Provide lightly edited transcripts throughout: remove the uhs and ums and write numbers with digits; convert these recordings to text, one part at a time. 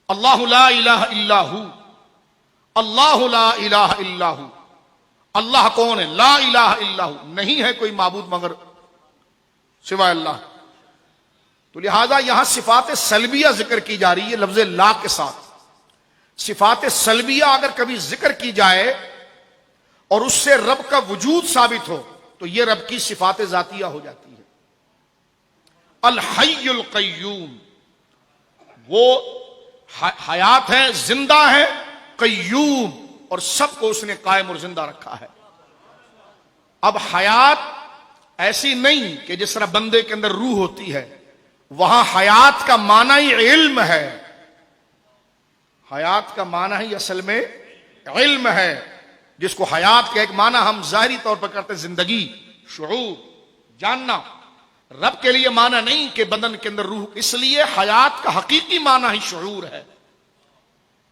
اللہ لا الہ الا ہو، اللہ لا الہ الا ہو۔ اللہ کون ہے؟ لا الہ الا ہو، نہیں ہے کوئی معبود مگر سوائے اللہ۔ تو لہذا یہاں صفات سلبیہ ذکر کی جا رہی ہے لفظ لا کے ساتھ۔ صفات سلبیہ اگر کبھی ذکر کی جائے اور اس سے رب کا وجود ثابت ہو تو یہ رب کی صفات ذاتیہ ہو جاتی ہے۔ الحی القیوم، وہ حیات ہے، زندہ ہے، قیوم، اور سب کو اس نے قائم اور زندہ رکھا ہے۔ اب حیات ایسی نہیں کہ جس طرح بندے کے اندر روح ہوتی ہے، وہاں حیات کا معنی ہی علم ہے۔ حیات کا معنی ہی اصل میں علم ہے، جس کو حیات کا ایک معنی ہم ظاہری طور پر کرتے ہیں زندگی، شعور، جاننا۔ رب کے لیے معنی نہیں کہ بدن کے اندر روح، اس لیے حیات کا حقیقی معنی ہی شعور ہے،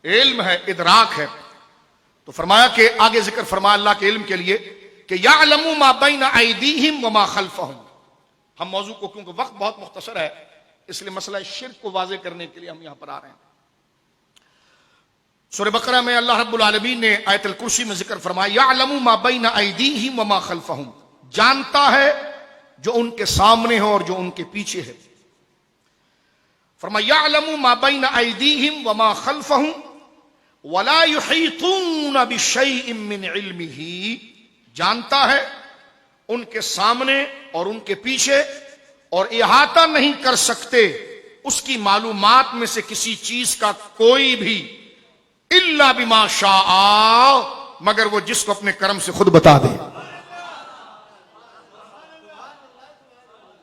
علم ہے، ادراک ہے۔ تو فرمایا کہ آگے ذکر فرمایا اللہ کے علم کے لیے کہ یعلم ما بین ایدیہم وما خلفہم۔ ہم موضوع کو کیونکہ وقت بہت مختصر ہے اس لیے مسئلہ شرک کو واضح کرنے کے لیے ہم یہاں پر آ رہے ہیں۔ سورہ بقرہ میں اللہ رب العالمین نے آیت الکرسی میں ذکر فرمایا یعلم ما بین ایدیہم وما خلفہم، جانتا ہے جو ان کے سامنے ہو اور جو ان کے پیچھے ہے۔ فرمایا یعلم ما بین ایدیہم وما خلفہم ولا یحیطون بشیء من علمہ، جانتا ہے ان کے سامنے اور ان کے پیچھے اور احاطہ نہیں کر سکتے اس کی معلومات میں سے کسی چیز کا کوئی بھی، الا بما شاء، مگر وہ جس کو اپنے کرم سے خود بتا دے۔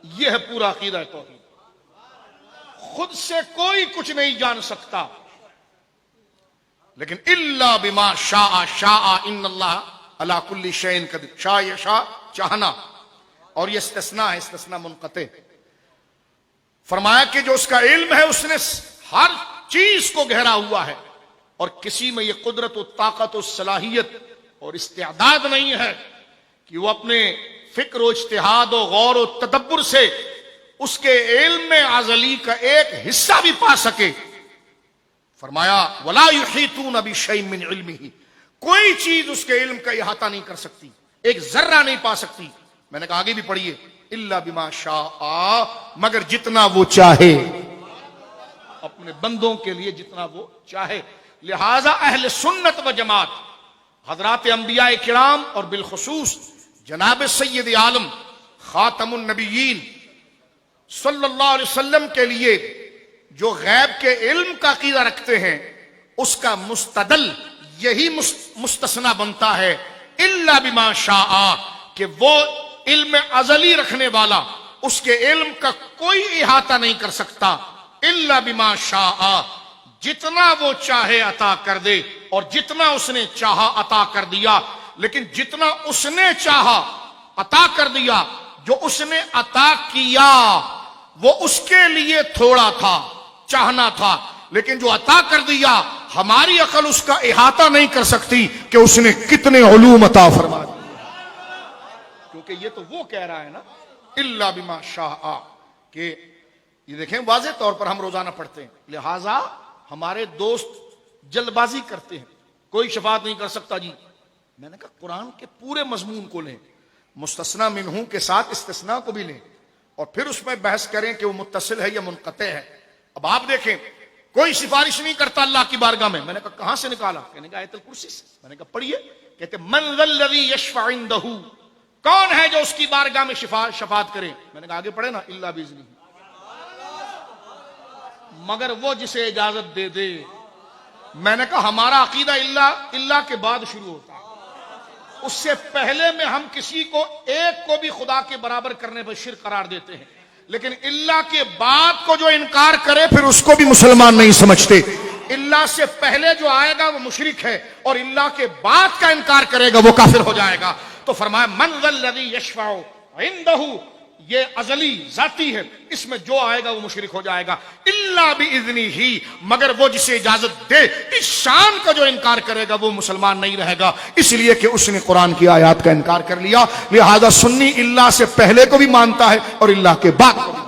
یہ ہے پورا عقیدہ توحید۔ خود سے کوئی کچھ نہیں جان سکتا، لیکن الا بما شاء، شاء ان اللہ علی کل شیء قدیر، شاء یشاء، چاہنا، اور یہ استثناء ہے، استثناء منقطع۔ فرمایا کہ جو اس کا علم ہے اس نے ہر چیز کو گھیرا ہوا ہے، اور کسی میں یہ قدرت و طاقت و صلاحیت اور استعداد نہیں ہے کہ وہ اپنے فکر و اجتہاد و غور و تدبر سے اس کے علم ازلی کا ایک حصہ بھی پا سکے۔ فرمایا ولا یحیطون بشیء من علمہ، کوئی چیز اس کے علم کا احاطہ نہیں کر سکتی، ایک ذرہ نہیں پا سکتی۔ میں نے کہا آگے بھی پڑھیے الا بما شاء، مگر جتنا وہ چاہے، اپنے بندوں کے لیے جتنا وہ چاہے۔ لہذا اہل سنت و جماعت، حضرات انبیاء کرام اور بالخصوص جناب سید عالم خاتم النبیین صلی اللہ علیہ وسلم کے لیے جو غیب کے علم کا عقیدہ رکھتے ہیں، اس کا مستدل یہی مستثنی بنتا ہے الا بما شاء، کہ وہ علم ازلی رکھنے والا اس کے علم کا کوئی احاطہ نہیں کر سکتا، الا بما شاء، جتنا وہ چاہے عطا کر دے، اور جتنا اس نے چاہا عطا کر دیا۔ لیکن جتنا اس نے چاہا عطا کر دیا، جو اس نے عطا کیا وہ اس کے لیے تھوڑا تھا، چاہنا تھا، لیکن جو عطا کر دیا ہماری عقل اس کا احاطہ نہیں کر سکتی کہ اس نے کتنے علوم عطا فرما دیے، کیونکہ یہ تو وہ کہہ رہا ہے نا الا بما شاء، کہ یہ دیکھیں واضح طور پر ہم روزانہ پڑھتے ہیں۔ لہذا ہمارے دوست جلد بازی کرتے ہیں، کوئی شفاعت نہیں کر سکتا جی۔ میں نے کہا قرآن کے پورے مضمون کو لیں، مستثنی منہ کے ساتھ استثناء کو بھی لیں، اور پھر اس میں بحث کریں کہ وہ متصل ہے یا منقطع ہے۔ اب آپ دیکھیں کوئی سفارش نہیں کرتا اللہ کی بارگاہ میں۔ میں نے کہا کہاں سے نکالا؟ کہنے کا آیت الکرسی سے۔ میں نے کہا پڑھیے، کہتے من ذا الذی یشفع عندہ، کون ہے جو اس کی بارگاہ میں شفاعت کرے؟ میں نے کہا آگے پڑھے نا الا باذنہ، مگر وہ جسے اجازت دے دے۔ میں نے کہا ہمارا عقیدہ اللہ کے بعد شروع ہوتا ہے، اس سے پہلے میں ہم کسی کو ایک کو بھی خدا کے برابر کرنے پر شرک قرار دیتے ہیں، لیکن اللہ کے بعد کو جو انکار کرے پھر اس کو بھی مسلمان نہیں سمجھتے۔ اللہ سے پہلے جو آئے گا وہ مشرک ہے، اور اللہ کے بعد کا انکار کرے گا وہ کافر ہو جائے گا۔ تو فرمایا من ذا الذی یشفع عندہ، یہ ازلی ذاتی ہے، اس میں جو آئے گا وہ مشرک ہو جائے گا۔ الا باذنہ، مگر وہ جسے اجازت دے، اس شان کا جو انکار کرے گا وہ مسلمان نہیں رہے گا، اس لیے کہ اس نے قرآن کی آیات کا انکار کر لیا۔ لہذا سنی اللہ سے پہلے کو بھی مانتا ہے اور اللہ کے بعد کو بھی۔